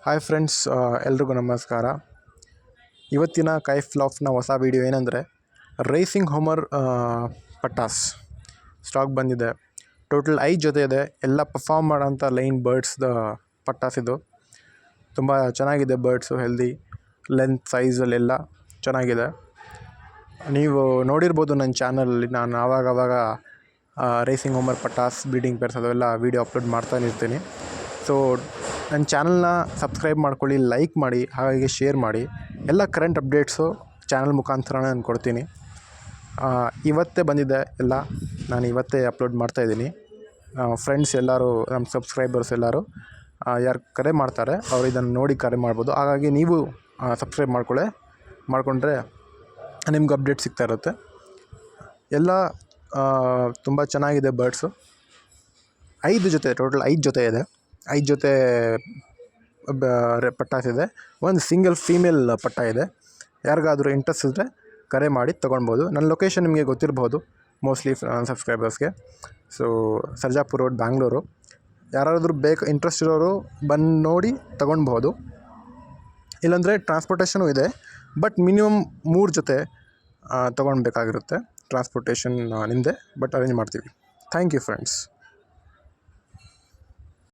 Hi friends, ಎಲ್ರಿಗೂ ನಮಸ್ಕಾರ. ಇವತ್ತಿನ ಕೈಫ್ ಲಾಫ್ನ ಹೊಸ ವೀಡಿಯೋ ಏನಂದರೆ ರೇಸಿಂಗ್ ಹೋಮರ್ ಪಟಾಸ್ ಸ್ಟಾಕ್ ಬಂದಿದೆ. ಟೋಟಲ್ 5 ಜೊತೆ ಇದೆ. ಎಲ್ಲ ಪರ್ಫಾರ್ಮ್ ಮಾಡೋಂಥ ಲೈನ್ ಬರ್ಡ್ಸ್ದ ಪಟಾಸ್ ಇದು. ತುಂಬ ಚೆನ್ನಾಗಿದೆ. ಬರ್ಡ್ಸು ಹೆಲ್ದಿ, ಲೆಂತ್ ಸೈಜಲ್ಲೆಲ್ಲ ಚೆನ್ನಾಗಿದೆ. ನೀವು ನೋಡಿರ್ಬೋದು ನನ್ನ ಚಾನಲಲ್ಲಿ ನಾನು ಆವಾಗವಾಗ ರೇಸಿಂಗ್ ಹೋಮರ್ ಪಟಾಸ್ ಬ್ರೀಡಿಂಗ್ ಪೇರ್ಸ್ ಅದೆಲ್ಲ ವೀಡಿಯೋ ಅಪ್ಲೋಡ್ ಮಾಡ್ತಾನೆ ಇರ್ತೀನಿ. ಸೊ ನನ್ನ ಚಾನಲ್ನ ಸಬ್ಸ್ಕ್ರೈಬ್ ಮಾಡ್ಕೊಳ್ಳಿ, ಲೈಕ್ ಮಾಡಿ, ಹಾಗೆ ಶೇರ್ ಮಾಡಿ. ಎಲ್ಲ ಕರೆಂಟ್ ಅಪ್ಡೇಟ್ಸು ಚಾನಲ್ ಮುಖಾಂತರನೇ ನಾನು ಕೊಡ್ತೀನಿ. ಇವತ್ತೇ ಬಂದಿದೆ ಎಲ್ಲ, ನಾನು ಇವತ್ತೇ ಅಪ್ಲೋಡ್ ಮಾಡ್ತಾಯಿದ್ದೀನಿ. ಫ್ರೆಂಡ್ಸ್ ಎಲ್ಲರೂ, ನಮ್ಮ ಸಬ್ಸ್ಕ್ರೈಬರ್ಸ್ ಎಲ್ಲರೂ ಯಾರು ಕರೆ ಮಾಡ್ತಾರೆ ಅವರು ಇದನ್ನು ನೋಡಿ ಕರೆ ಮಾಡ್ಬೋದು. ಹಾಗಾಗಿ ನೀವು ಸಬ್ಸ್ಕ್ರೈಬ್ ಮಾಡಿಕೊಂಡ್ರೆ ನಿಮ್ಗೆ ಅಪ್ಡೇಟ್ ಸಿಗ್ತಾ ಇರುತ್ತೆ. ಎಲ್ಲ ತುಂಬ ಚೆನ್ನಾಗಿದೆ ಬರ್ಡ್ಸು. 5 ಜೊತೆ, ಟೋಟಲ್ 5 ಜೊತೆ ಇದೆ. 5 ಜೊತೆ ಪಟಾಸ್ ಇದೆ. ಒಂದು ಸಿಂಗಲ್ ಫೀಮೇಲ್ ಪಟ್ಟ ಇದೆ. ಯಾರಿಗಾದರೂ ಇಂಟ್ರೆಸ್ಟ್ ಇದ್ದರೆ ಕರೆ ಮಾಡಿ ತೊಗೊಳ್ಬೋದು. ನನ್ನ ಲೊಕೇಶನ್ ನಿಮಗೆ ಗೊತ್ತಿರ್ಬೋದು ಮೋಸ್ಟ್ಲಿ ಸಬ್ಸ್ಕ್ರೈಬರ್ಸ್ಗೆ. So Sarjapur road, Bangalore. ಯಾರಾದರೂ ಇಂಟ್ರೆಸ್ಟ್ ಇರೋರು ಬಂದು ನೋಡಿ ತೊಗೊಳ್ಬೋದು. ಇಲ್ಲಾಂದರೆ ಟ್ರಾನ್ಸ್ಪೋರ್ಟೇಷನು ಇದೆ, ಬಟ್ ಮಿನಿಮಮ್ 3 ಜೊತೆ ತೊಗೊಳ್ಬೇಕಾಗಿರುತ್ತೆ. ಟ್ರಾನ್ಸ್ಪೋರ್ಟೇಷನ್ ನಿಮ್ಮದೇ, ಬಟ್ ಅರೇಂಜ್ ಮಾಡ್ತೀವಿ. Thank you friends.